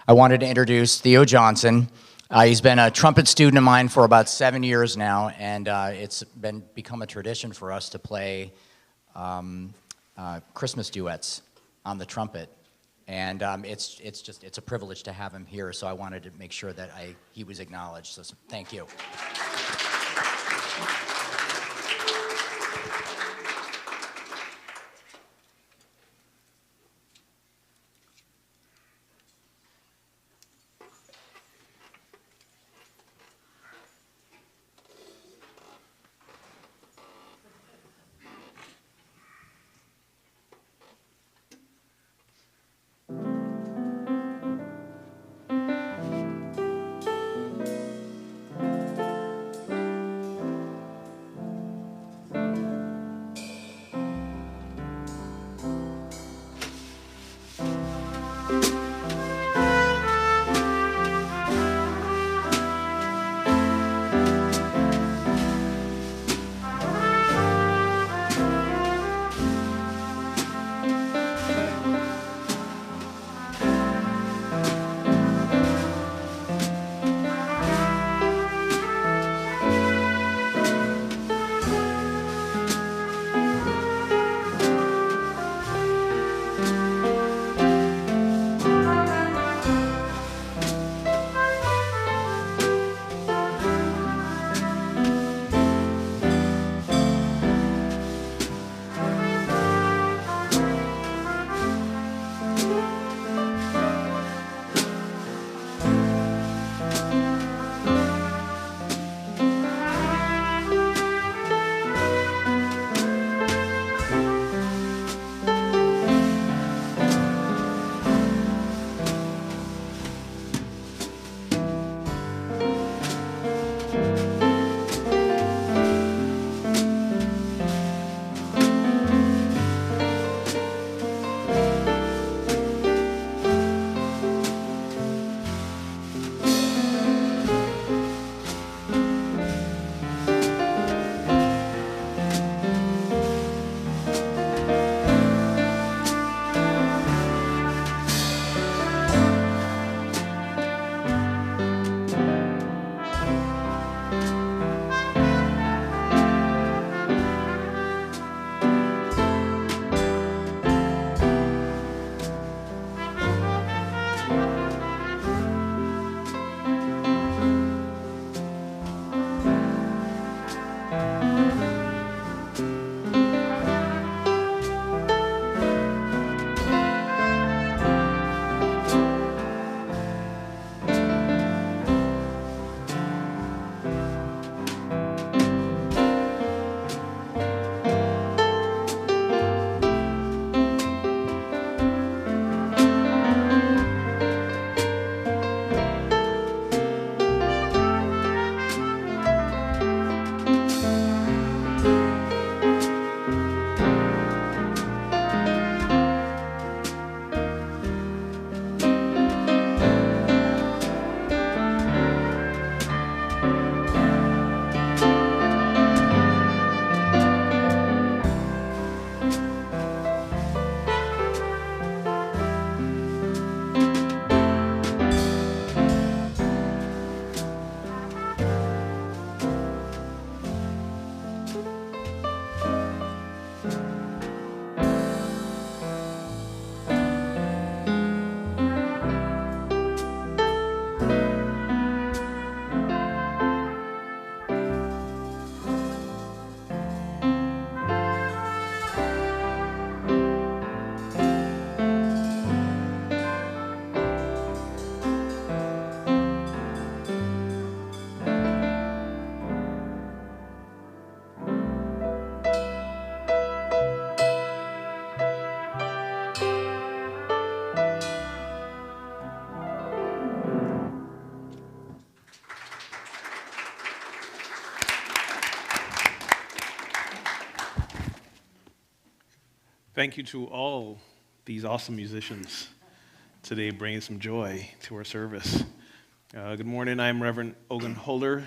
I wanted to introduce Theo Johnson. He's been a trumpet student of mine for about 7 years now, and it's become a tradition for us to play Christmas duets on the trumpet. And it's a privilege to have him here, so I wanted to make sure that he was acknowledged. So thank you. Thank you to all these awesome musicians today, bringing some joy to our service. Good morning. I'm Reverend Ogun Holder,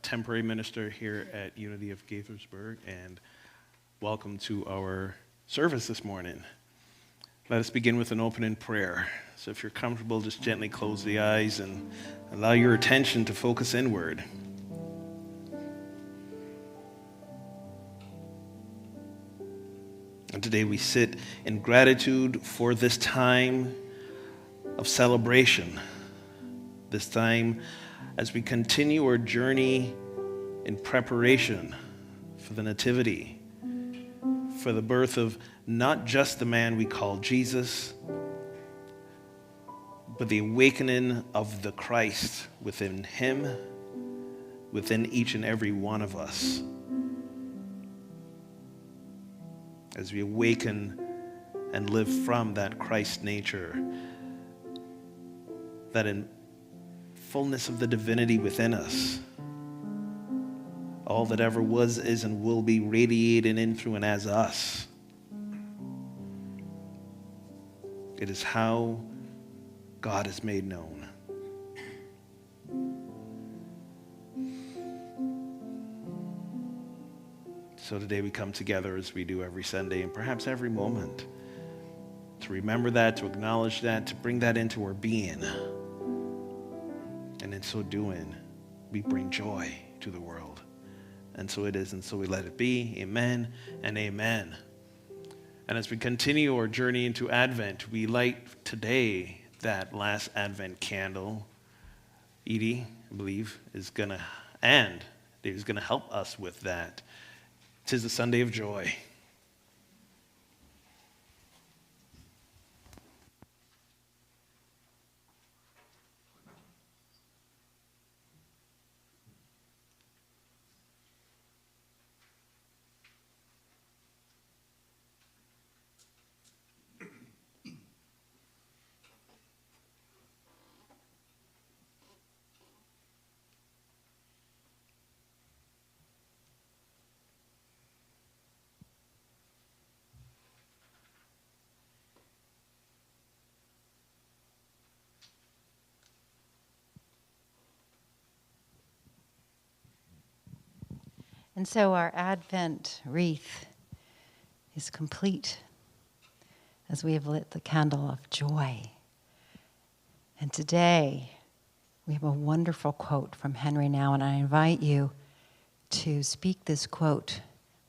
temporary minister here at Unity of Gaithersburg, and welcome to our service this morning. Let us begin with an opening prayer. So if you're comfortable, just gently close the eyes and allow your attention to focus inward. And today we sit in gratitude for this time of celebration, this time as we continue our journey in preparation for the Nativity, for the birth of not just the man we call Jesus, but the awakening of the Christ within him, within each and every one of us. As we awaken and live from that Christ nature, that in fullness of the divinity within us, all that ever was, is, and will be radiating in, through, and as us. It is how God is made known. So today we come together as we do every Sunday and perhaps every moment to remember that, to acknowledge that, to bring that into our being. And in so doing, we bring joy to the world. And so it is, and so we let it be. Amen and amen. And as we continue our journey into Advent, we light today that last Advent candle. Edie, I believe, is going to help us with that. 'Tis a Sunday of joy. And so our Advent wreath is complete as we have lit the candle of joy. And today we have a wonderful quote from Henry Now, and I invite you to speak this quote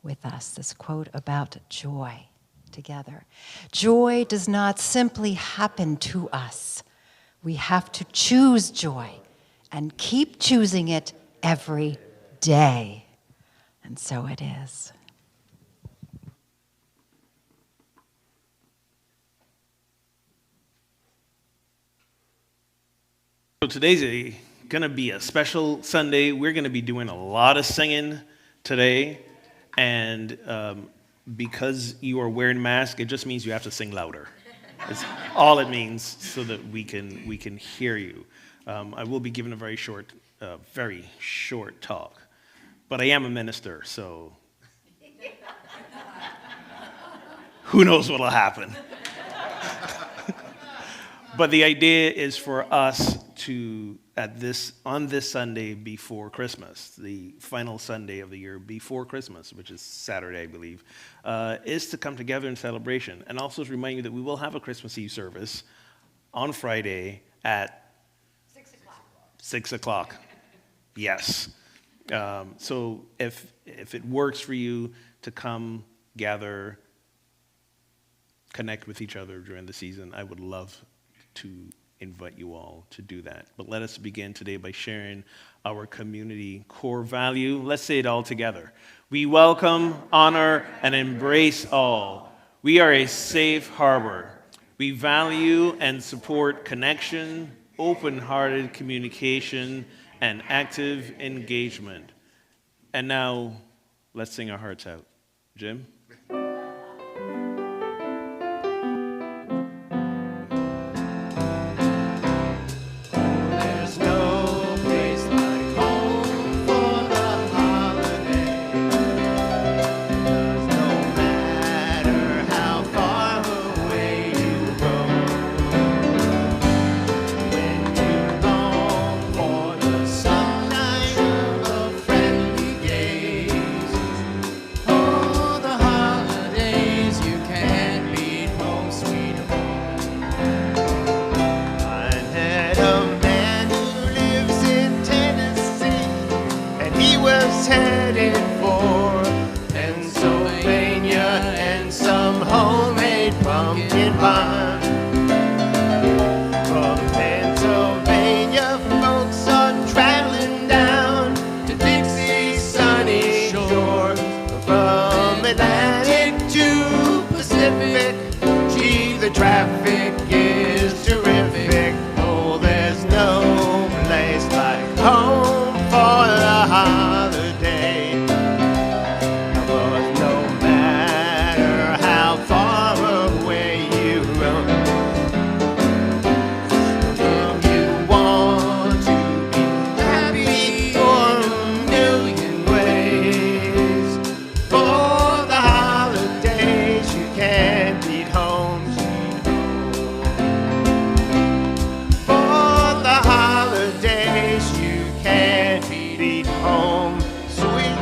with us, this quote about joy together. Joy does not simply happen to us. We have to choose joy and keep choosing it every day. And so it is. So today's going to be a special Sunday. We're going to be doing a lot of singing today. And because you are wearing masks, it just means you have to sing louder. That's all it means, so that we can hear you. I will be giving a very short talk. But I am a minister, so who knows what'll happen. But the idea is for us to, on this Sunday before Christmas, the final Sunday of the year before Christmas, which is Saturday, I believe, is to come together in celebration. And also to remind you that we will have a Christmas Eve service on Friday at 6 o'clock. 6 o'clock. Yes. So if it works for you to come, gather, connect with each other during the season, I would love to invite you all to do that. But let us begin today by sharing our community core value. Let's say it all together. We welcome, honor, and embrace all. We are a safe harbor. We value and support connection, open-hearted communication, and active engagement. And now, let's sing our hearts out. Jim? For fun. From Pennsylvania, folks are traveling down to Dixie's sunny shore. From Atlantic to Pacific, gee, the traffic is terrific. Oh, there's no place like home for the holiday. But no matter how far away you roam, if you want to be happy for a million ways, for the holidays you can't beat home, sweet home. For the holidays you can't beat home, sweet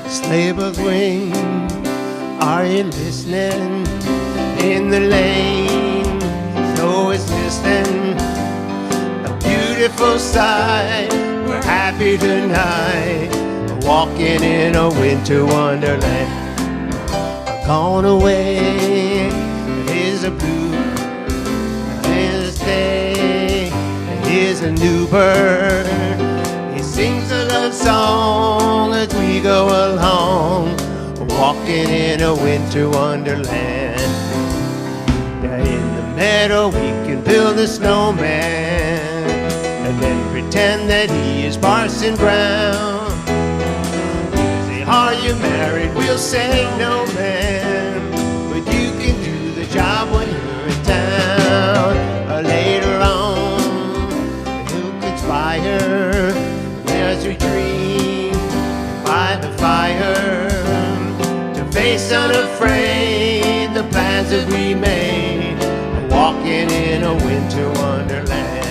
sleigh bells ring, are you listening? In the lane, snow is glistening, a beautiful sight. We're happy tonight, walking in a winter wonderland. Gone away is a blue, is a day, is a new bird. He sings a love song as we go along, walking in a winter wonderland. In the meadow we can build a snowman and then pretend that he is Parson Brown. You say, are you married? We'll say no, man, but you can do the job when you're in town. Later on, you'll conspire as we dream by the fire to face unafraid the plans that we made, walking in a winter wonderland.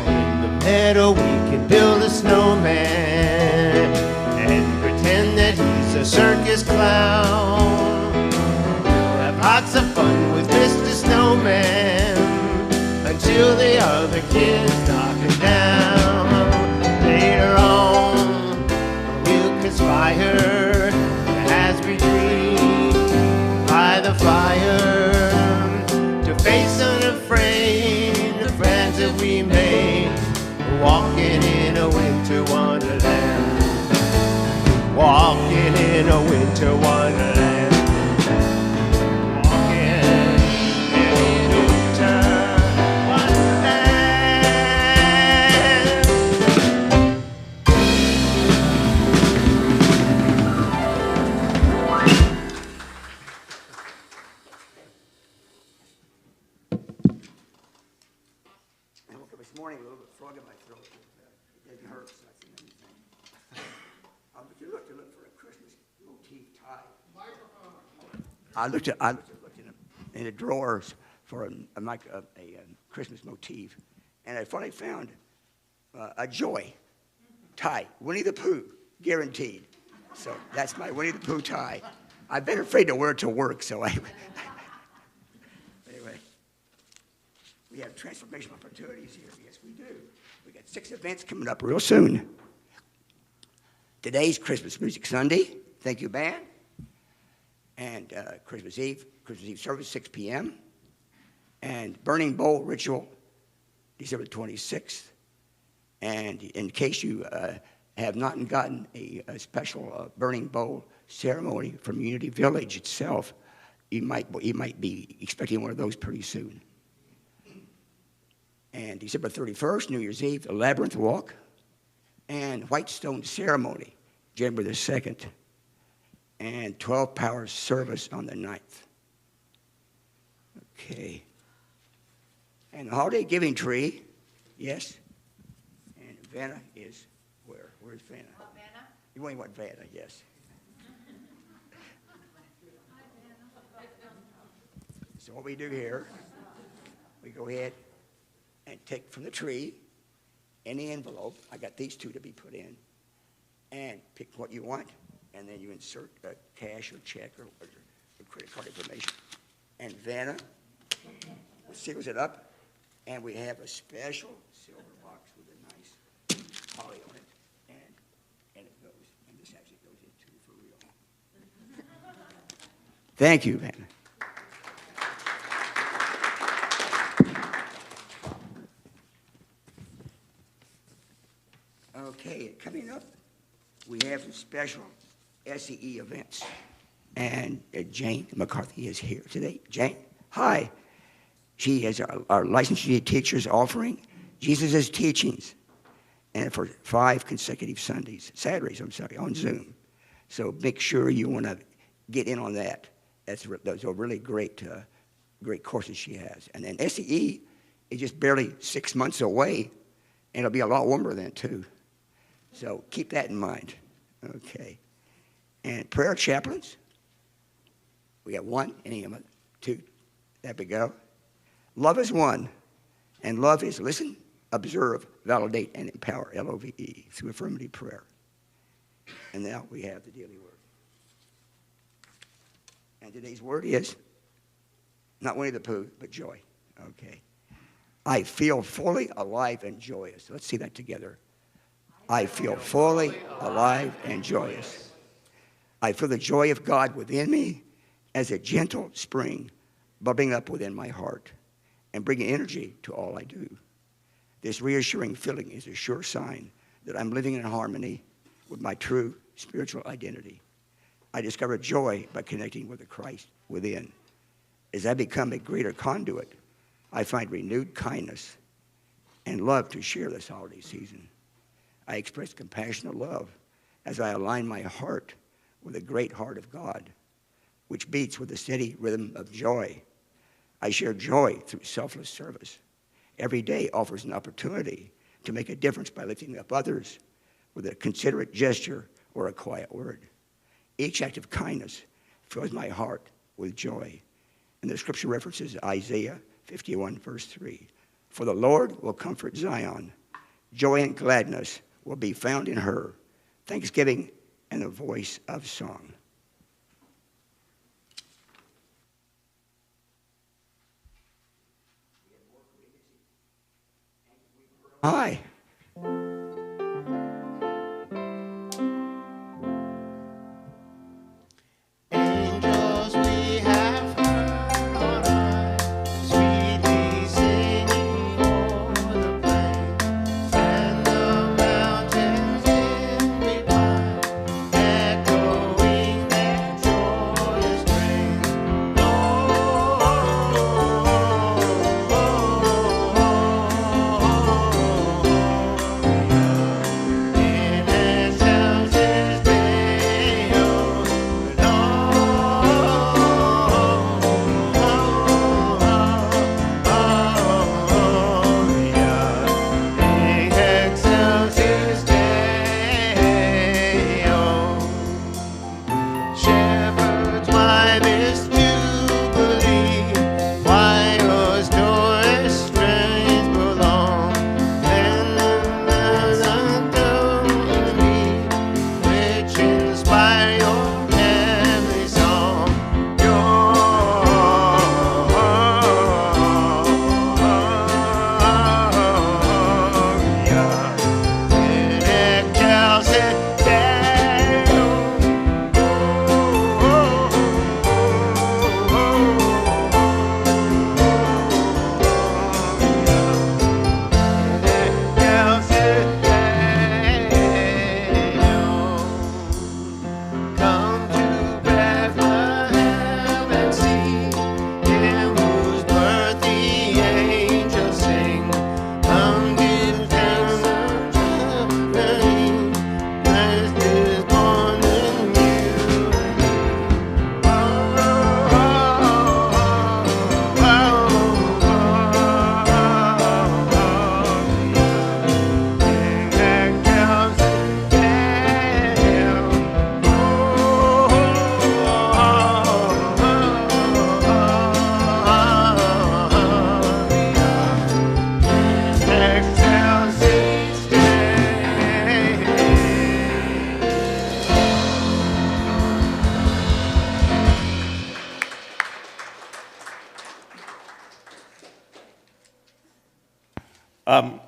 In the meadow we can build a snowman and pretend that he's a circus clown. We'll have lots of fun with Mr. Snowman until the other kids knock him down. Later on, we'll conspire as we dream by the fire to face unafraid the friends that we made, walking in a winter wonderland, walking in a winter wonderland, walking in a winter wonderland. I woke up this morning with a little bit of frog in my throat. It didn't hurt, so that's the main thing. But you look for a Christmas motif tie. I looked in the drawers for a Christmas motif, and I finally found a joy tie, Winnie the Pooh, guaranteed. So that's my Winnie the Pooh tie. I've been afraid to wear it to work, so anyway. We have transformational opportunities here. Yes, we do. We got 6 events coming up real soon. Today's Christmas Music Sunday. Thank you, band. And Christmas Eve service, 6 p.m. And Burning Bowl Ritual, December 26th. And in case you have not gotten a special Burning Bowl ceremony from Unity Village itself, you might be expecting one of those pretty soon. And December 31st, New Year's Eve, the Labyrinth Walk, and Whitestone Ceremony, January the 2nd, and 12 Power Service on the 9th. Okay. And the Holiday Giving Tree, yes. And Vanna is where? Where's Vanna? Vanna? You want Vanna, yes. So what we do here, we go ahead and take from the tree in the envelope. I got these two to be put in. And pick what you want, and then you insert cash or check or credit card information. And Vanna seals it up, and we have a special silver box with a nice poly on it, and it goes, and this actually goes in too, for real. Thank you, Vanna. Okay, coming up, we have some special SEE events. And Jane McCarthy is here today. Jane, hi. She is our licensed teachers offering Jesus' teachings, and for 5 consecutive Saturdays, on Zoom. So make sure you want to get in on that. Those are really great courses she has. And then SEE is just barely 6 months away, and it'll be a lot warmer then too. So keep that in mind. Okay. And prayer chaplains. We got 1, any of them, 2. There we go. Love is 1. And love is listen, observe, validate, and empower, LOVE, through affirmative prayer. And now we have the daily word. And today's word is not Winnie the Pooh, but joy. Okay. I feel fully alive and joyous. Let's see that together. I feel fully alive and joyous. I feel the joy of God within me as a gentle spring bubbling up within my heart and bringing energy to all I do. This reassuring feeling is a sure sign that I'm living in harmony with my true spiritual identity. I discover joy by connecting with the Christ within. As I become a greater conduit, I find renewed kindness and love to share this holiday season. I express compassionate love as I align my heart with the great heart of God, which beats with the steady rhythm of joy. I share joy through selfless service. Every day offers an opportunity to make a difference by lifting up others with a considerate gesture or a quiet word. Each act of kindness fills my heart with joy. And the scripture references Isaiah 51, verse 3. For the Lord will comfort Zion. Joy and gladness will be found in her. Thanksgiving and the voice of song. Hi. Angels we have heard on high, sweetly singing o'er the plain, and the mountains in reply, echoing their joyous strain.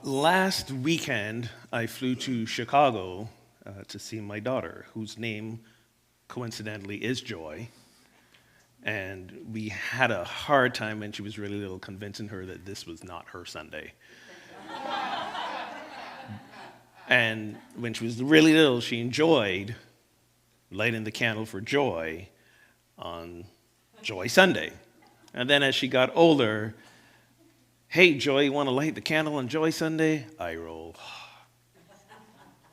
Last weekend, I flew to Chicago to see my daughter, whose name, coincidentally, is Joy. And we had a hard time when she was really little convincing her that this was not her Sunday. And when she was really little, she enjoyed lighting the candle for Joy on Joy Sunday. And then as she got older, hey, Joy, you want to light the candle on Joy Sunday? Eye roll.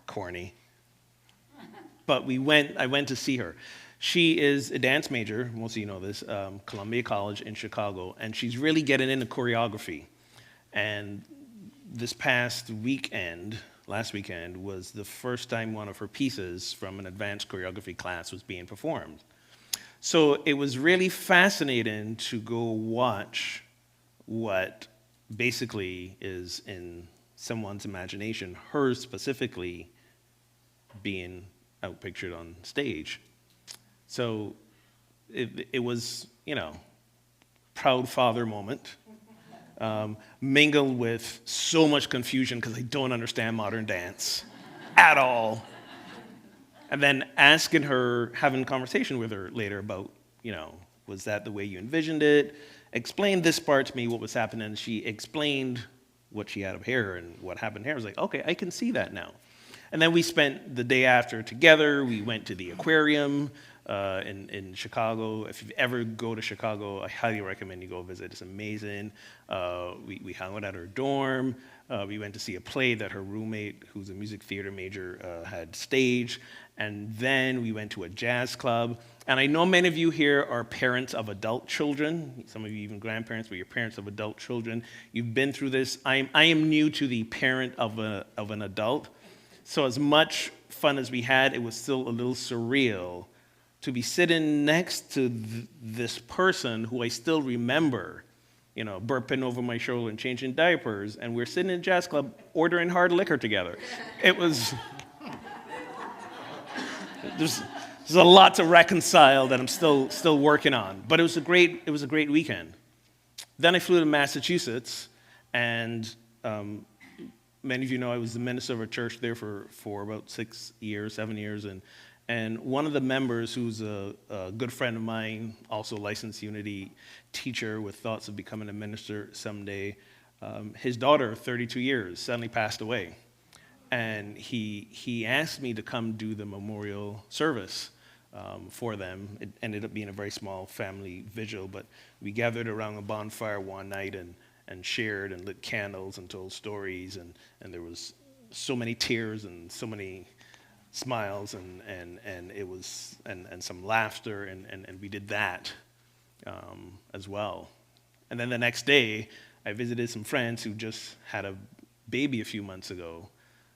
Corny. But I went to see her. She is a dance major, most of you know this, Columbia College in Chicago, and she's really getting into choreography. And this last weekend, was the first time one of her pieces from an advanced choreography class was being performed. So it was really fascinating to go watch what basically is in someone's imagination, hers specifically being outpictured on stage. So it was, proud father moment, mingled with so much confusion because I don't understand modern dance at all. And then having a conversation with her later about, was that the way you envisioned it? Explain this part to me, what was happening. She explained what she had of hair and what happened here. I was like, okay, I can see that now. And then we spent the day after together. We went to the aquarium in Chicago. If you ever go to Chicago, I highly recommend you go visit. It's amazing. We hung out at her dorm. We went to see a play that her roommate, who's a music theater major, had staged. And then we went to a jazz club. And I know many of you here are parents of adult children. Some of you even grandparents, but you're parents of adult children. You've been through this. I am new to the parent of an adult. So as much fun as we had, it was still a little surreal to be sitting next to this person who I still remember, burping over my shoulder and changing diapers, and we're sitting in a jazz club ordering hard liquor together. It was... There's a lot to reconcile that I'm still working on, but it was a great weekend. Then I flew to Massachusetts, and many of you know I was the minister of a church there for about 7 years, and one of the members, who's a good friend of mine, also licensed Unity teacher with thoughts of becoming a minister someday, his daughter, 32 years, suddenly passed away. And he asked me to come do the memorial service for them. It ended up being a very small family vigil, but we gathered around a bonfire one night and shared and lit candles and told stories, and there was so many tears and so many smiles and it was and some laughter and we did that as well. And then the next day I visited some friends who just had a baby a few months ago.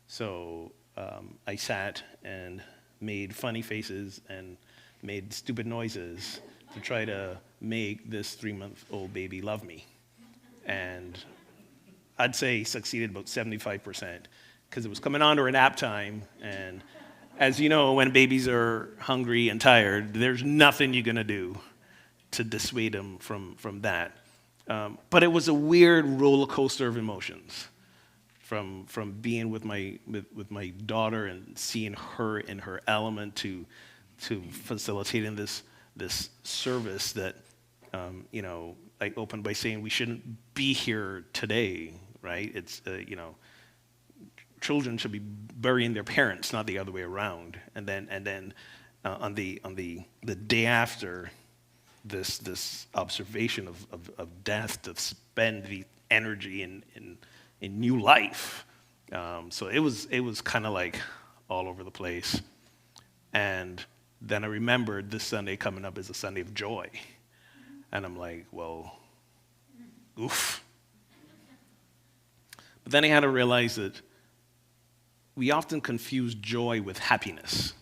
So I sat and made funny faces and made stupid noises to try to make this 3-month-old baby love me. And I'd say succeeded about 75% because it was coming on to her nap time. And as you know, when babies are hungry and tired, there's nothing you're going to do to dissuade them from that. But it was a weird roller coaster of emotions. From being with my daughter and seeing her in her element to facilitating this service that I opened by saying we shouldn't be here today, right? It's children should be burying their parents, not the other way around. And then on the day after this observation of death, to spend the energy in new life. So it was kind of like all over the place. And then I remembered this Sunday coming up is a Sunday of joy. And I'm like, well, oof. But then I had to realize that we often confuse joy with happiness.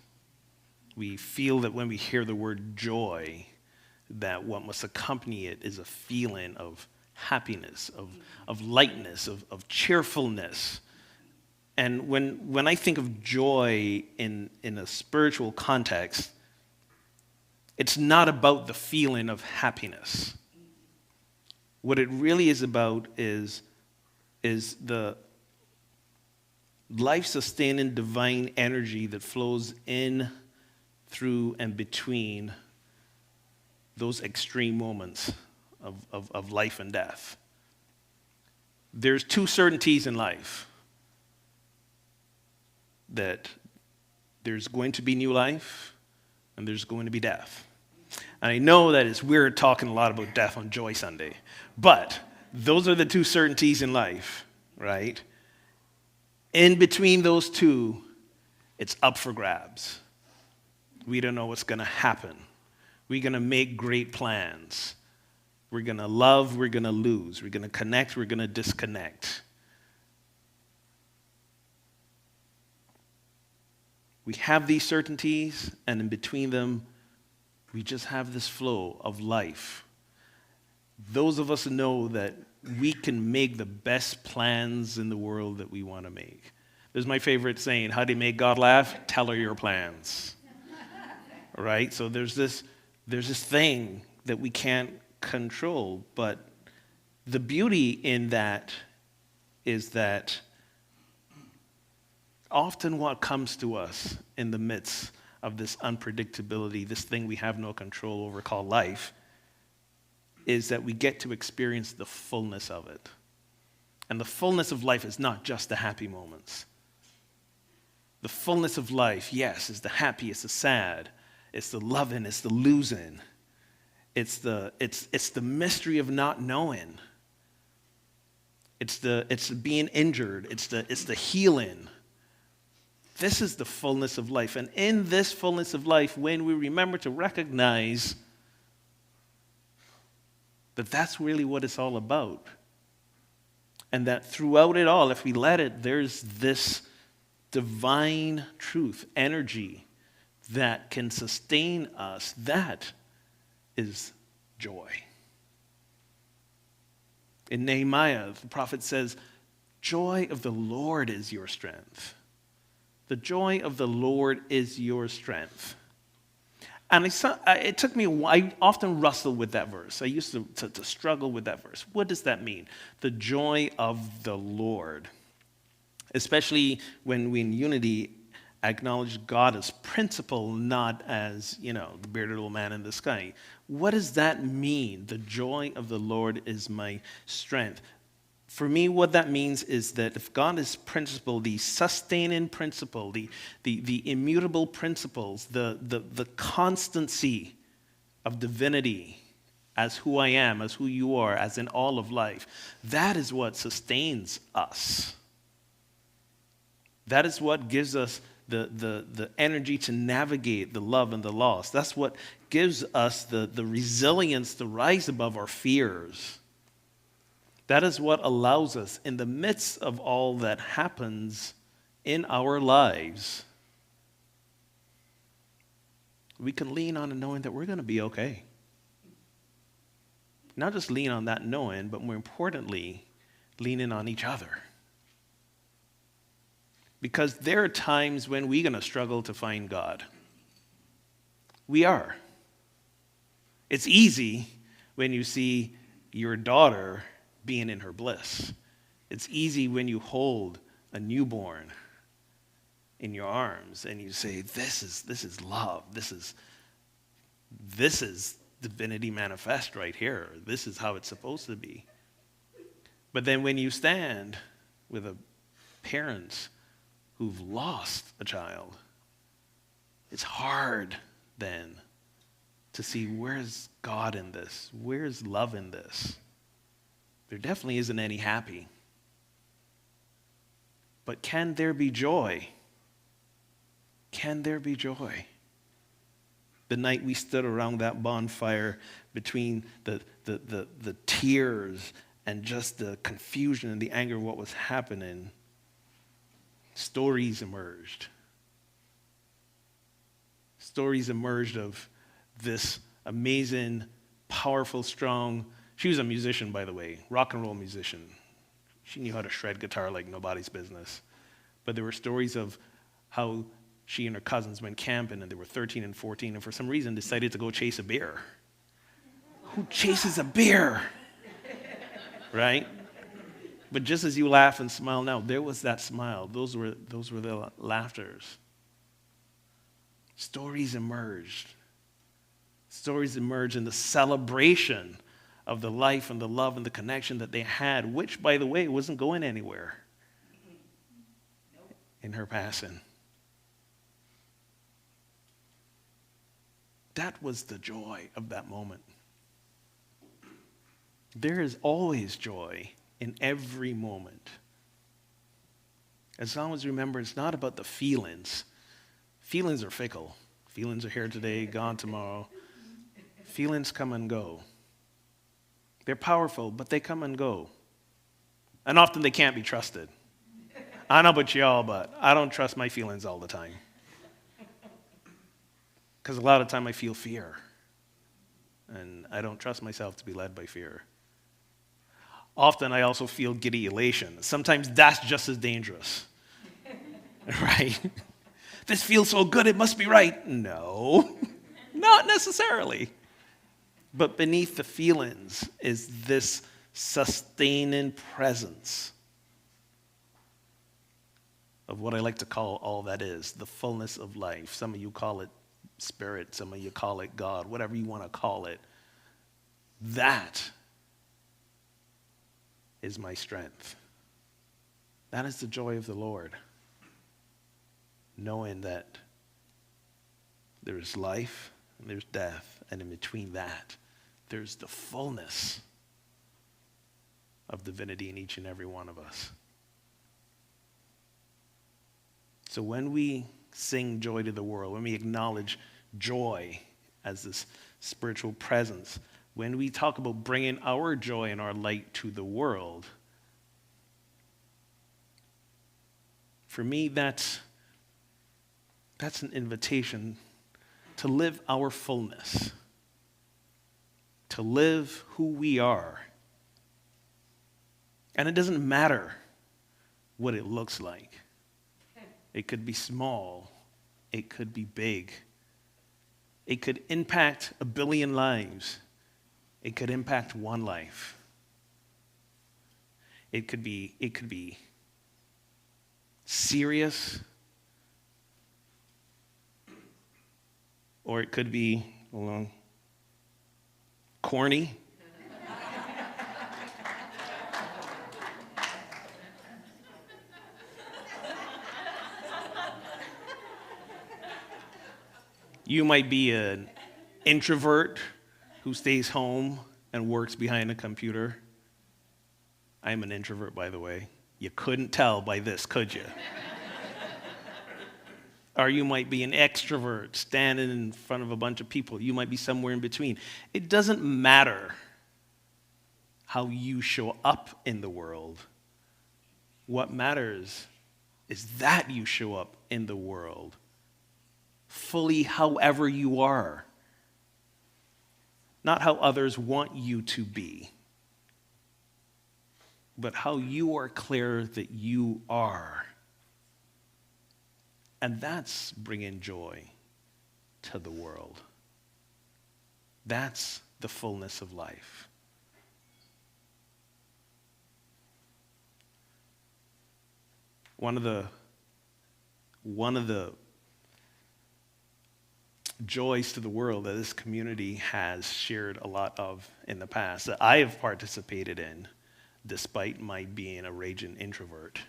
We feel that when we hear the word joy, that what must accompany it is a feeling of happiness, of lightness, of cheerfulness. And when I think of joy in a spiritual context, it's not about the feeling of happiness. What it really is about is the life-sustaining divine energy that flows in, through, and between those extreme moments of life and death. There's two certainties in life: that there's going to be new life and there's going to be death. And I know that it's weird talking a lot about death on Joy Sunday, but those are the two certainties in life, right? In between those two, it's up for grabs. We don't know what's going to happen. We're going to make great plans. We're going to love, we're going to lose. We're going to connect, we're going to disconnect. We have these certainties, and in between them, we just have this flow of life. Those of us know that we can make the best plans in the world that we want to make. There's my favorite saying: how do you make God laugh? Tell her your plans. Right? So there's this thing that we can't control, but the beauty in that is that often what comes to us in the midst of this unpredictability, this thing we have no control over called life, is that we get to experience the fullness of it. And the fullness of life is not just the happy moments. The fullness of life, yes, is the happy, it's the sad, it's the loving, it's the losing. It's the mystery of not knowing. It's being injured, it's the healing. This is the fullness of life. And in this fullness of life, when we remember to recognize that that's really what it's all about, and that throughout it all, if we let it, there's this divine truth, energy that can sustain us, that is joy. In Nehemiah, the prophet says, "Joy of the Lord is your strength." The joy of the Lord is your strength. And it took me a while. I often wrestle with that verse. I used to struggle with that verse. What does that mean? The joy of the Lord. Especially when we in unity acknowledge God as principle, not as, the bearded old man in the sky. What does that mean? The joy of the Lord is my strength. For me, what that means is that if God is principle, the sustaining principle, the immutable principles, the constancy of divinity as who I am, as who you are, as in all of life, that is what sustains us. That is what gives us the energy to navigate the love and the loss. That's what gives us the resilience to rise above our fears. That is what allows us, in the midst of all that happens in our lives, we can lean on and knowing that we're going to be okay. Not just lean on that knowing, but more importantly, leaning on each other. Because there are times when we're going to struggle to find God. We are. It's easy when you see your daughter being in her bliss. It's easy when you hold a newborn in your arms and you say, this is love. This is divinity manifest right here. This is how it's supposed to be. But then when you stand with a parent who've lost a child, it's hard then to see, where's God in this? Where's love in this? There definitely isn't any happy. But can there be joy? Can there be joy? The night we stood around that bonfire, between the tears and just the confusion and the anger of what was happening, stories emerged. Stories emerged of this amazing, powerful, strong. She was a musician, by the way, rock and roll musician. She knew how to shred guitar like nobody's business. But there were stories of how she and her cousins went camping, and they were 13 and 14, and for some reason decided to go chase a bear. Who chases a bear? Right? But just as you laugh and smile now, there was that smile. Those were the laughters. Stories emerged. Stories emerged in the celebration of the life and the love and the connection that they had, which, by the way, wasn't going anywhere in her passing. That was the joy of that moment. There is always joy in every moment. As long as you remember, it's not about the feelings. Feelings are fickle. Feelings are here today, gone tomorrow. Feelings come and go. They're powerful, but they come and go. And often they can't be trusted. I don't know about y'all, but I don't trust my feelings all the time. Because a lot of time I feel fear. And I don't trust myself to be led by fear. Often I also feel giddy elation. Sometimes that's just as dangerous. Right? This feels so good, it must be right. No, not necessarily. But beneath the feelings is this sustaining presence of what I like to call all that is, the fullness of life. Some of you call it spirit, some of you call it God, whatever you want to call it. That is my strength. That is the joy of the Lord. Knowing that there is life and there's death, and in between that, there's the fullness of divinity in each and every one of us. So when we sing joy to the world, when we acknowledge joy as this spiritual presence, when we talk about bringing our joy and our light to the world, for me, that's an invitation to live our fullness, to live who we are. And it doesn't matter what it looks like. It could be small. It could be big. It could impact 1 billion lives. It could impact one life. It could be serious, or it could be, corny. You might be an introvert who stays home and works behind a computer. I'm an introvert, by the way. You couldn't tell by this, could you? Or you might be an extrovert standing in front of a bunch of people. You might be somewhere in between. It doesn't matter how you show up in the world. What matters is that you show up in the world fully however you are. Not how others want you to be, but how you are clear that you are. And that's bringing joy to the world. That's the fullness of life. One of the joys to the world that this community has shared a lot of in the past, that I have participated in, despite my being a raging introvert,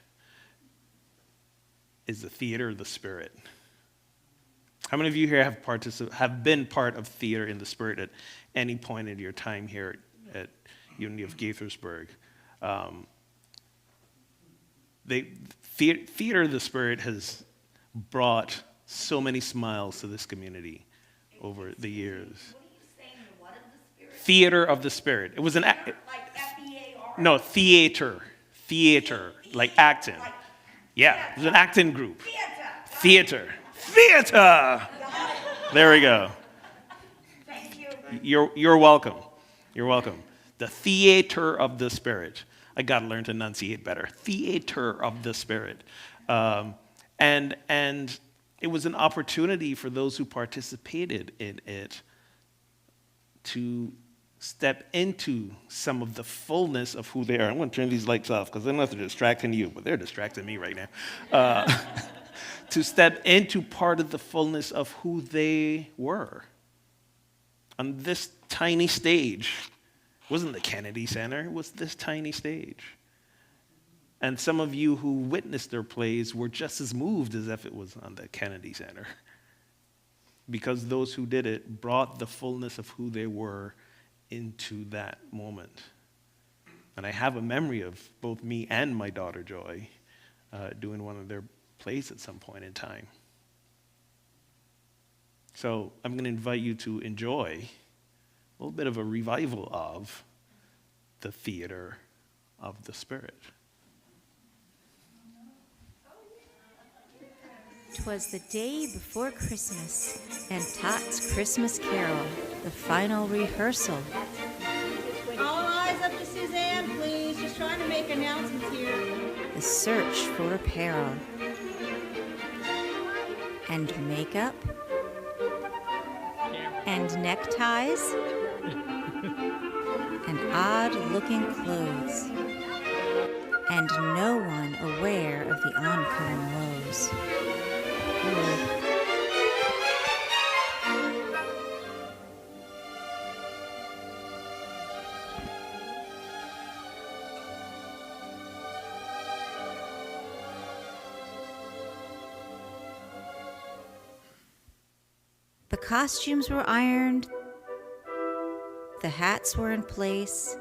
is the theater of the spirit. How many of you here have been part of theater in the spirit at any point in your time here at Unity of Gaithersburg? Theater of the Spirit has brought so many smiles to this community over the years. What are you saying? What of the Spirit? Theater of the Spirit. It was an Like F-E-A-R? no, theater, like acting. Like Yeah, it was an acting group. theater. Theater. There we go. Thank you. You're welcome. You're welcome. The theater of the Spirit. I got to learn to enunciate better. Theater of the Spirit. And it was an opportunity for those who participated in it to step into some of the fullness of who they are. I'm going to turn these lights off because they're not distracting you, but they're distracting me right now. To step into part of the fullness of who they were on this tiny stage. It wasn't the Kennedy Center, it was this tiny stage. And some of you who witnessed their plays were just as moved as if it was on the Kennedy Center. Because those who did it brought the fullness of who they were into that moment. And I have a memory of both me and my daughter Joy doing one of their plays at some point in time. So I'm going to invite you to enjoy a little bit of a revival of the theater of the Spirit. 'Twas the day before Christmas, and TOTS Christmas Carol, the final rehearsal. All eyes up to Suzanne, please. Just trying to make announcements here. The search for apparel. And makeup. And neckties. And odd-looking clothes. And no one aware of the oncoming woes. The costumes were ironed, the hats were in place.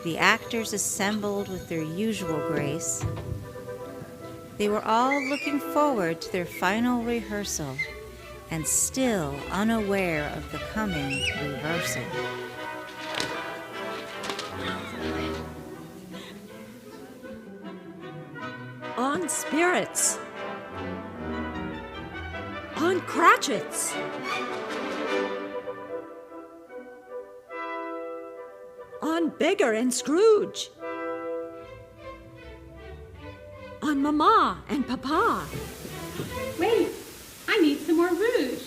The actors assembled with their usual grace. They were all looking forward to their final rehearsal and still unaware of the coming reversal. On spirits, on Cratchits, on Beggar and Scrooge, on Mama and Papa. Wait, I need some more rouge.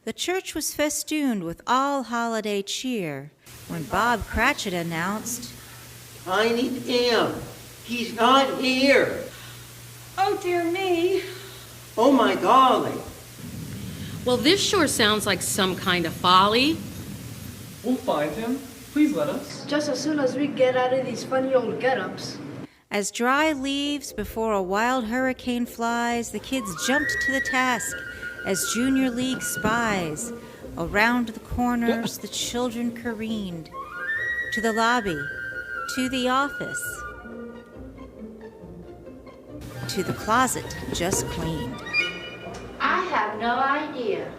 The church was festooned with all holiday cheer when Bob Cratchit announced, Tiny Tim, he's not here. Oh, dear me. Oh, my golly. Well, this sure sounds like some kind of folly. We'll find him. Please let us. Just as soon as we get out of these funny old get-ups. As dry leaves before a wild hurricane flies, the kids jumped to the task as Junior League spies. Around the corners, the children careened. To the lobby, to the office, to the closet just cleaned. I have no idea.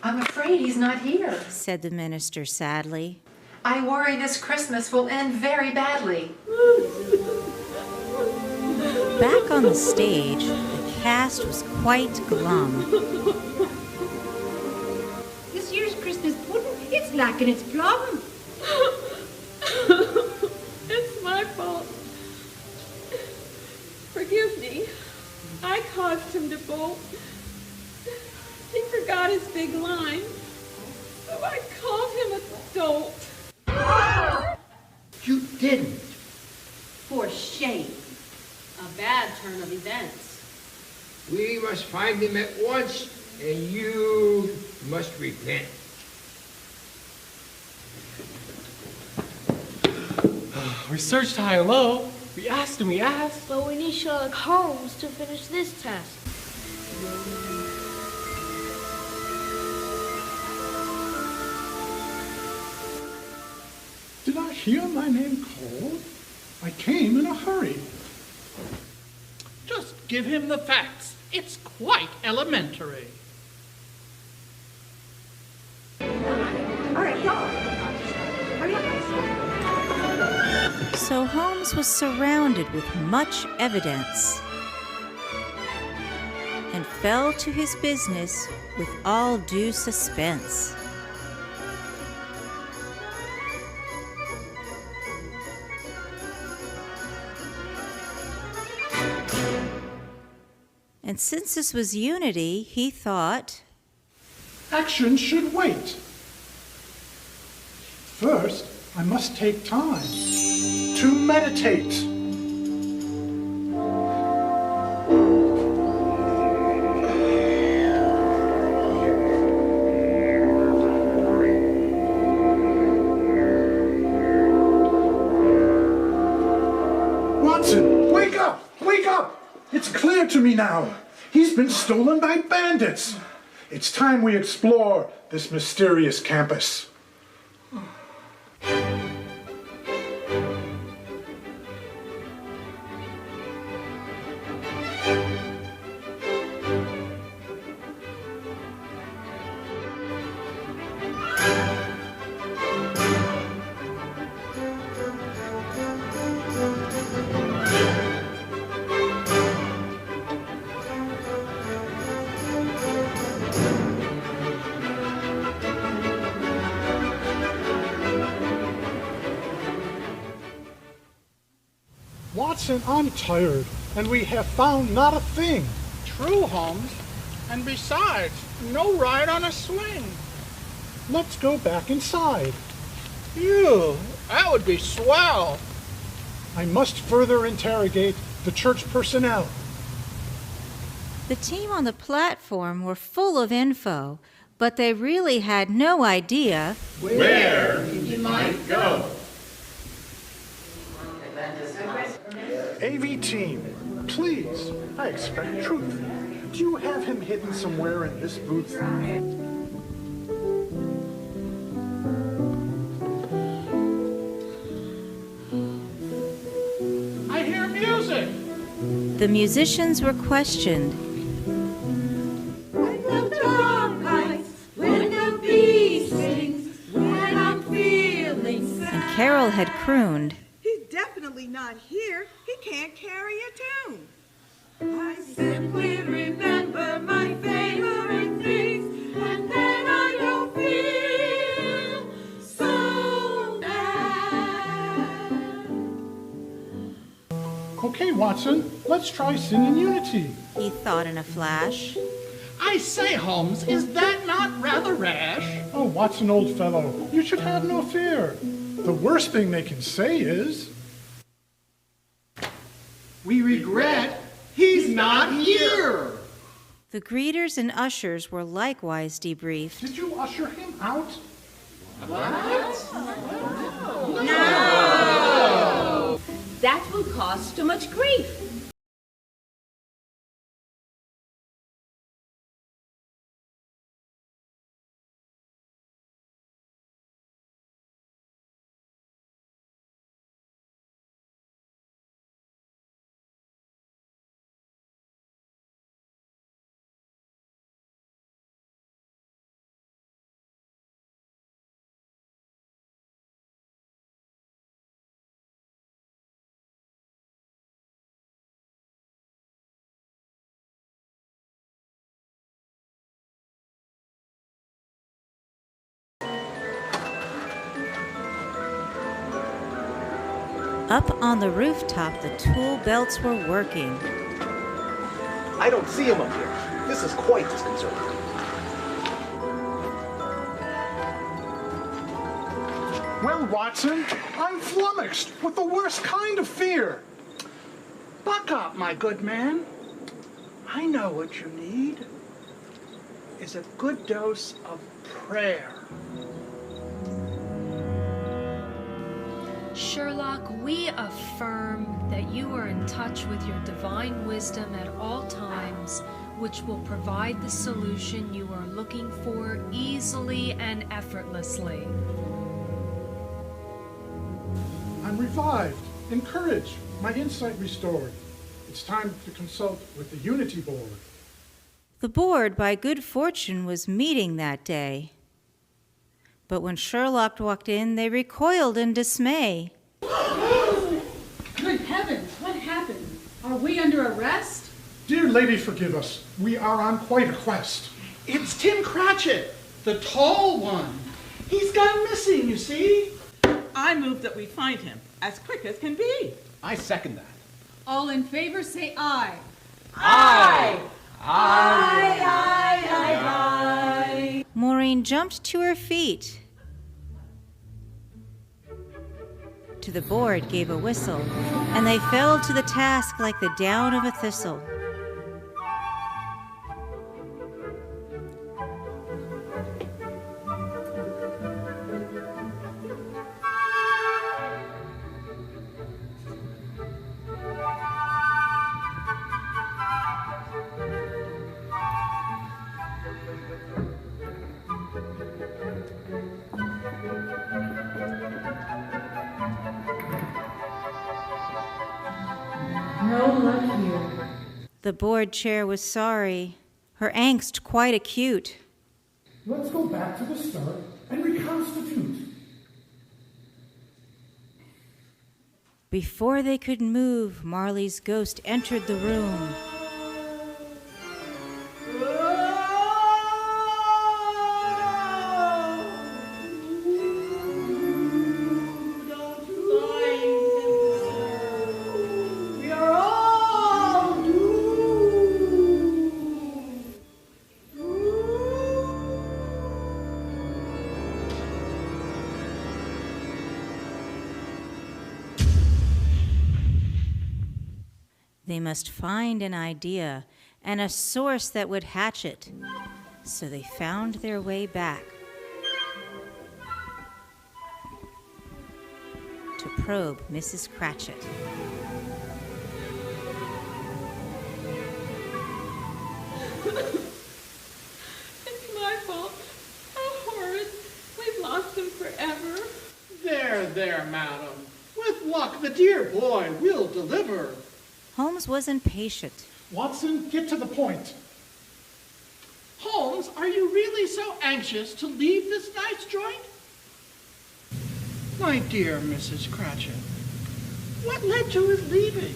I'm afraid he's not here, said the minister sadly. I worry this Christmas will end very badly. Back on the stage, the cast was quite glum. This year's Christmas pudding, it's lacking its plum. It's my fault. Forgive me. I caused him to bolt. He forgot his big line, so I called him a dolt. You didn't. For shame. A bad turn of events. We must find him at once, and you must repent. We searched high and low. We asked and we asked. But we need Sherlock Holmes to finish this task. Did I hear my name called? I came in a hurry. Just give him the facts. It's quite elementary. All right, y'all. Hurry up. So Holmes was surrounded with much evidence and fell to his business with all due suspense. And since this was unity, he thought, Action should wait. First, I must take time to meditate. Watson, wake up! Wake up! It's clear to me now. He's been stolen by bandits. It's time we explore this mysterious campus. Watson, I'm tired, and we have found not a thing. True, Holmes. And besides, no ride on a swing. Let's go back inside. Phew, that would be swell. I must further interrogate the church personnel. the team on the platform were full of info, but they really had no idea where he might go. AV team, please, I expect truth. Do you have him hidden somewhere in this booth? I hear music. the musicians were questioned. When the dog bites, when the bee sings, when I'm feeling sad. And Carol had crooned, He's definitely not here. He can't carry a tune. I simply remember my favorite things, and then I don't feel so bad. Okay, Watson, let's try singing Unity. He thought in a flash. I say, Holmes, is that not rather rash? Oh, Watson, old fellow, you should have no fear. The worst thing they can say is, We regret he's not here. The greeters and ushers were likewise debriefed. Did you usher him out? No! That will cause too much grief. Up on the rooftop, the tool belts were working. I don't see him up here. This is quite disconcerting. Well, Watson, I'm flummoxed with the worst kind of fear. Buck up, my good man. I know what you need. Is a good dose of prayer. Sherlock, we affirm that you are in touch with your divine wisdom at all times, which will provide the solution you are looking for easily and effortlessly. I'm revived, encouraged, my insight restored. It's time to consult with the Unity Board. The board, by good fortune, was meeting that day. But when Sherlock walked in, they recoiled in dismay. Good heavens, what happened? Are we under arrest? Dear lady, forgive us. We are on quite a quest. It's Tim Cratchit, the tall one. He's gone missing, you see. I move that we find him as quick as can be. I second that. All in favor, say aye. Aye! Aye. Maureen jumped to her feet. To the board gave a whistle, and they fell to the task like the down of a thistle. No luck here. The board chair was sorry, her angst quite acute. Let's go back to the start and reconstitute. Before they could move, Marley's ghost entered the room. They must find an idea and a source that would hatch it. So they found their way back to probe Mrs. Cratchit. It's my fault. Oh, Horace, we've lost him forever. There, madam. With luck, the dear boy will deliver. Holmes was impatient. Watson, get to the point. Holmes, are you really so anxious to leave this nice joint? My dear Mrs. Cratchit, what led to his leaving?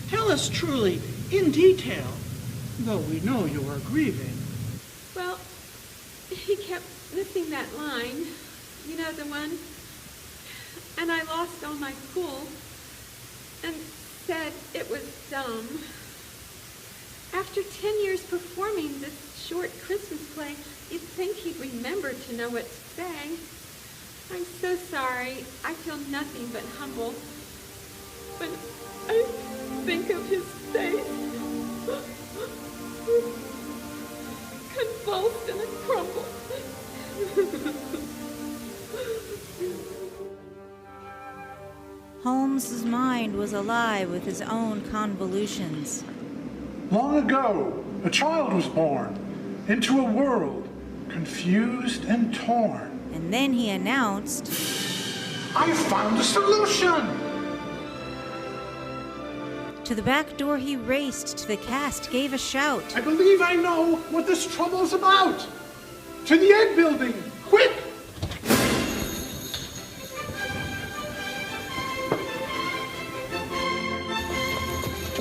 Tell us truly, in detail, though we know you are grieving. Well, he kept missing that line. You know, the one. And I lost all my cool. And said it was dumb. After 10 years performing this short Christmas play, you'd think he'd remember to know what to say. I'm so sorry. I feel nothing but humble. When I think of his face, convulsed and crumpled. Holmes's mind was alive with his own convolutions. Long ago, a child was born into a world confused and torn. And then he announced, I found a solution! To the back door he raced, to the cast gave a shout. I believe I know what this trouble's about! To the egg building, quick!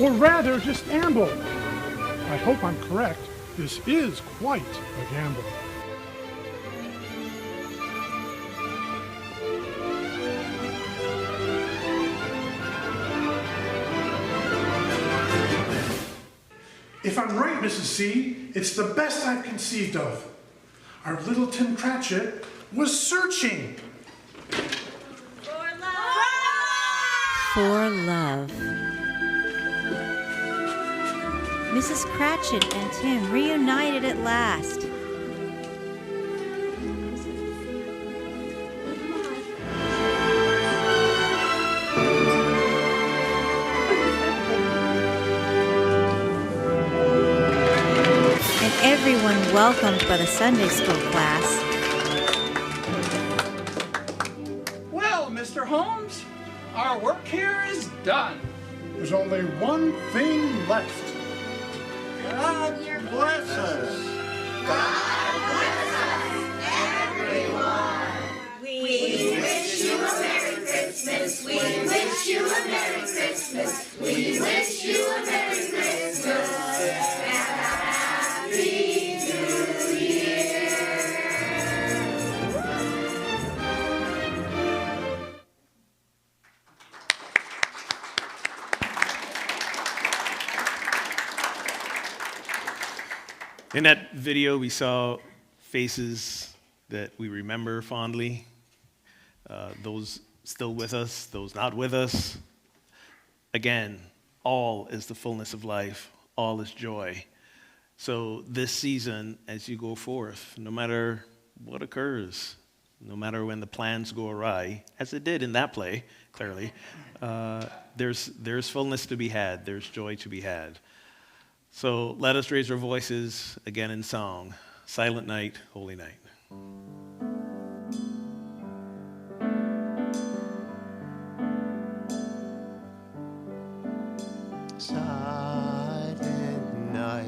Or rather, just amble. I hope I'm correct. This is quite a gamble. If I'm right, Mrs. C, it's the best I've conceived of. Our little Tim Cratchit was searching. For love. Mrs. Cratchit and Tim reunited at last. And everyone welcomed by the Sunday school class. Well, Mr. Holmes, our work here is done. There's only one thing left. God bless us. God bless us, everyone. We wish you a Merry Christmas. We wish you a Merry Christmas. We wish you a Merry Christmas and a Happy New Year. In that video, we saw faces that we remember fondly, those still with us, those not with us. Again, all is the fullness of life, all is joy. So this season, as you go forth, no matter what occurs, no matter when the plans go awry, as it did in that play, clearly, there's fullness to be had, there's joy to be had. So let us raise our voices again in song. Silent night, holy night. Silent night,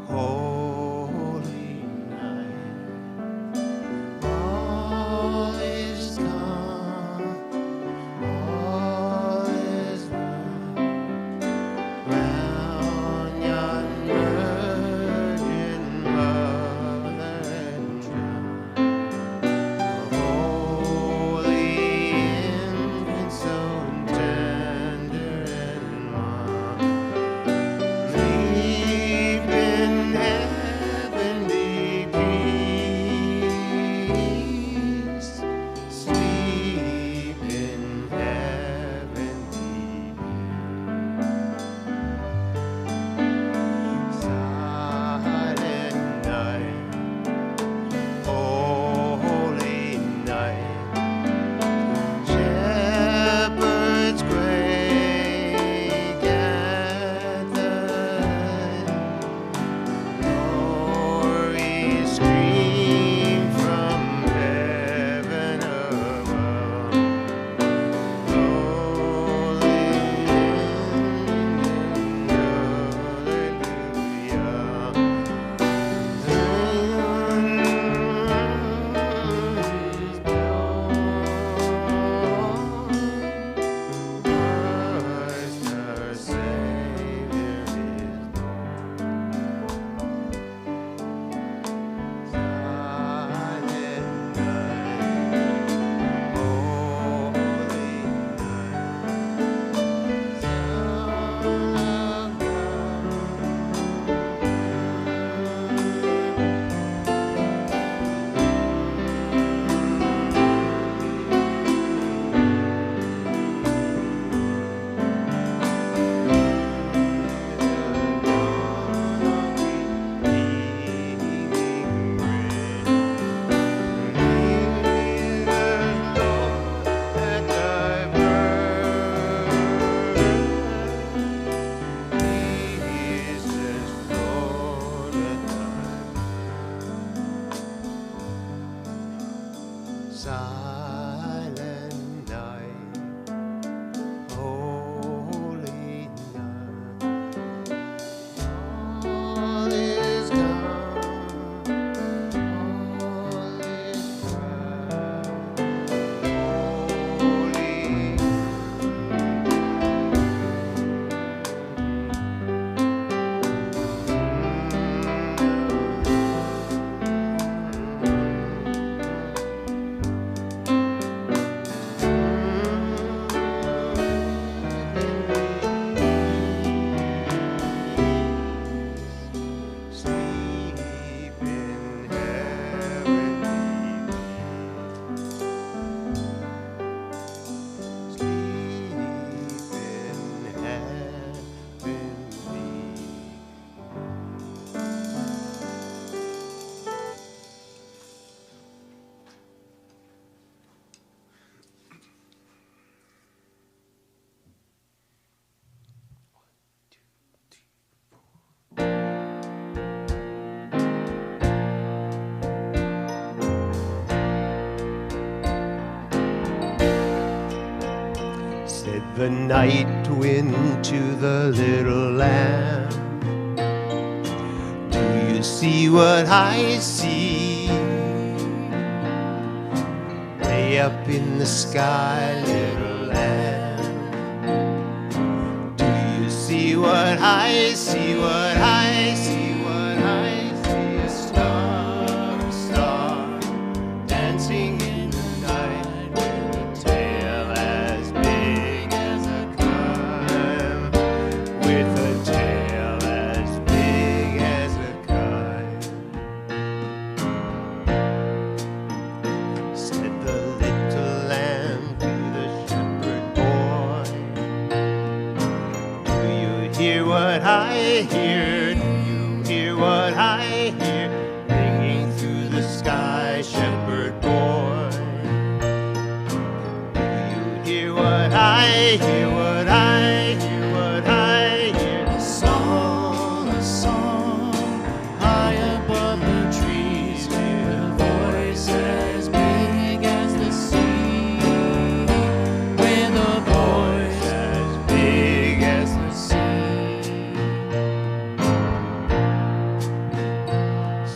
holy night, all is calm, all is well, round yon virgin mother and child, holy infant so tender and mild, sleep in heavenly peace, sleep in heavenly peace. Silent night, holy night, shepherds gray gathered, glory stream from heaven above, rolling Christ our Savior is silent night, holy night, sound of silent night, holy night, all is gone, all is bright, holy. Sleep in heavenly peace. Sleep in heavenly Said the night wind to the little lamb, do you see what I see? Way up in the sky, little lamb, do you see what I see? What I see, what I see, a star, dancing in the night with a tail as big as a clam, with a tail as big as a I hear ringing through the sky, shepherd boy? Do you hear what I hear, what I hear, what I hear? A song, high above the trees, with a voice as big as the sea, with a voice as big as the sea.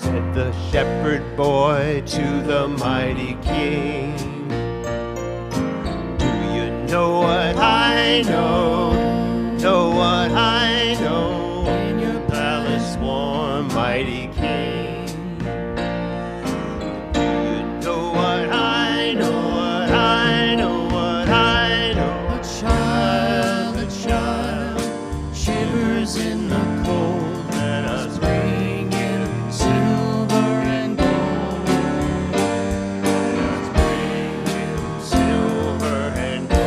Said the shepherd boy to the mighty king, do you know what I know? Know what I know? In your palace warm, mighty king. Do you know what I know? What I know? What I know? A child shivers in the cold. Let us bring him silver and gold. Let us bring him silver and gold.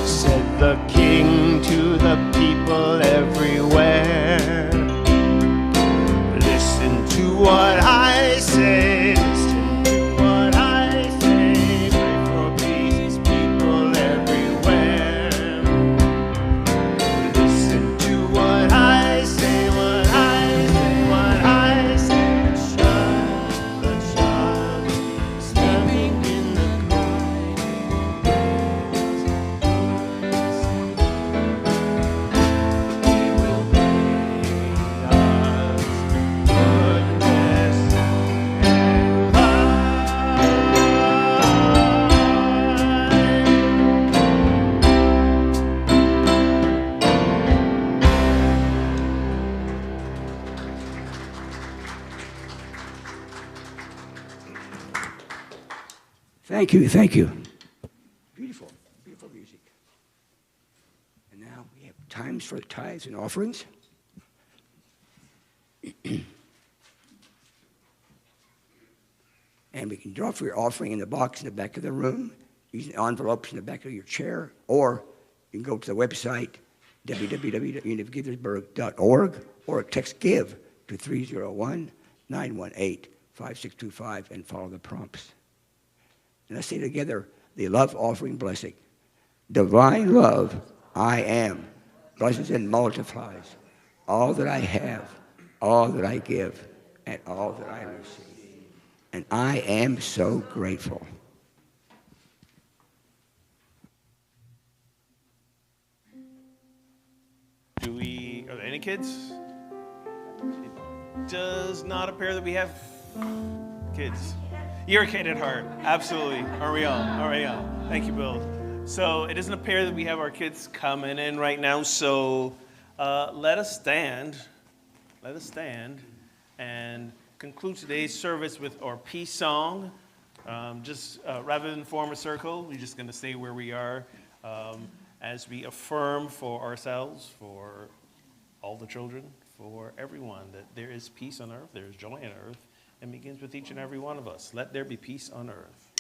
Said the king to the people everywhere, listen to what I say, listen to what I say, pray for peace, people everywhere. Listen to what I say, what I say, what I say. A child, sleeping in the quiet. He will bring us goodness and Thank you, thank you. Beautiful, beautiful music. And now we have times for the tithes and offerings. And we can draw for your offering in the box in the back of the room, using the envelopes in the back of your chair, or you can go to the website, www.unitedgiversburg.org, or text GIVE to 301-918-5625 and follow the prompts. And let's say together the love offering blessing. Divine love, I am, blesses and multiplies all that I have, all that I give, and all that I receive. And I am so grateful. Are there any kids? It does not appear that we have kids. You're a kid at heart. Absolutely. Are we all? All right, all. Thank you, Bill. So it doesn't appear that we have our kids coming in right now. So let us stand. Let us stand and conclude today's service with our peace song. Rather than form a circle, we're just going to stay where we are as we affirm for ourselves, for all the children, for everyone, that there is peace on earth, there is joy on earth, and begins with each and every one of us. Let there be peace on earth.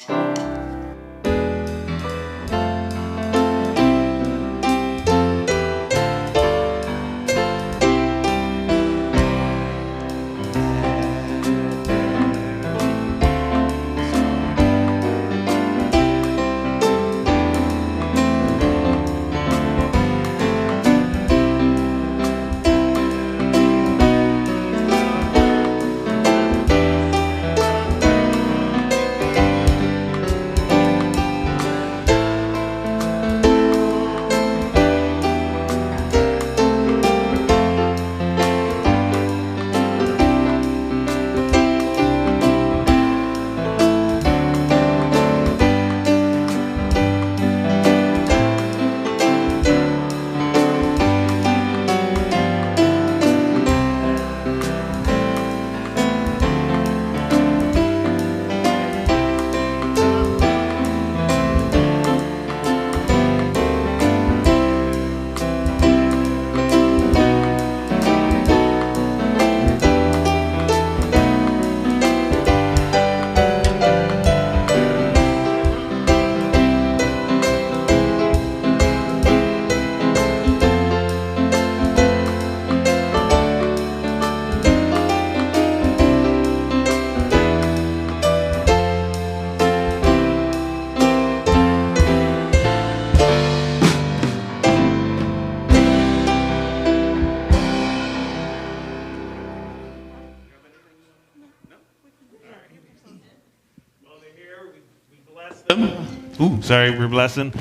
Ooh, sorry, we're blessing.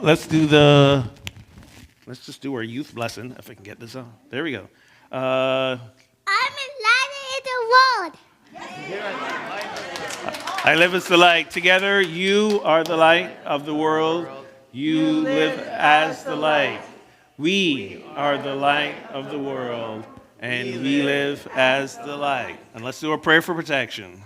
Let's just do our youth blessing, if I can get this on. There we go. I'm a light in the world. I live as the light. Together, you are the light of the world. You live as the light. We are the light of the world, and we live as the light. And let's do a prayer for protection.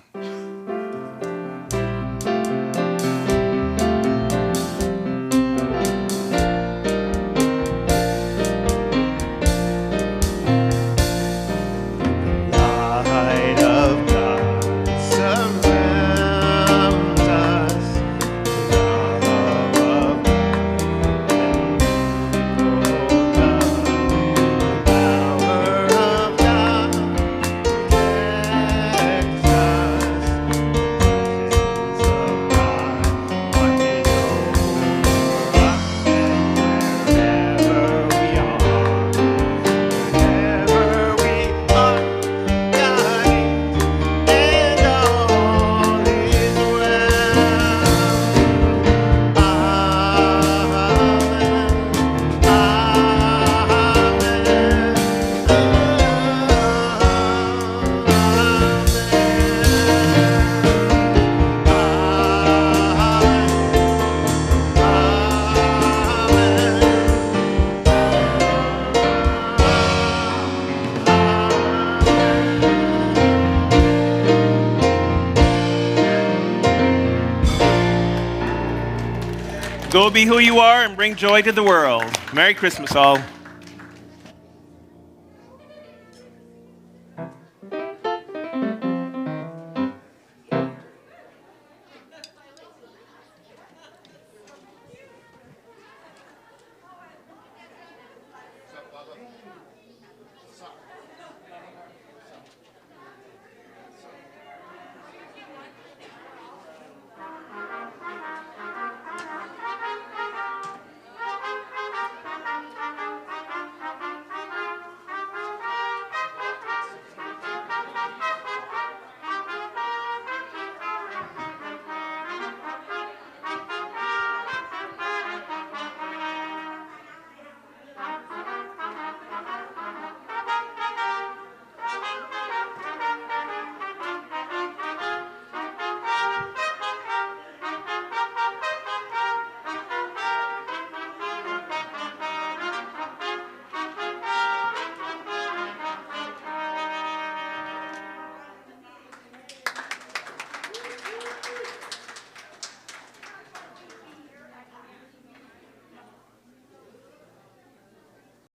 Go be who you are and bring joy to the world. Merry Christmas, all.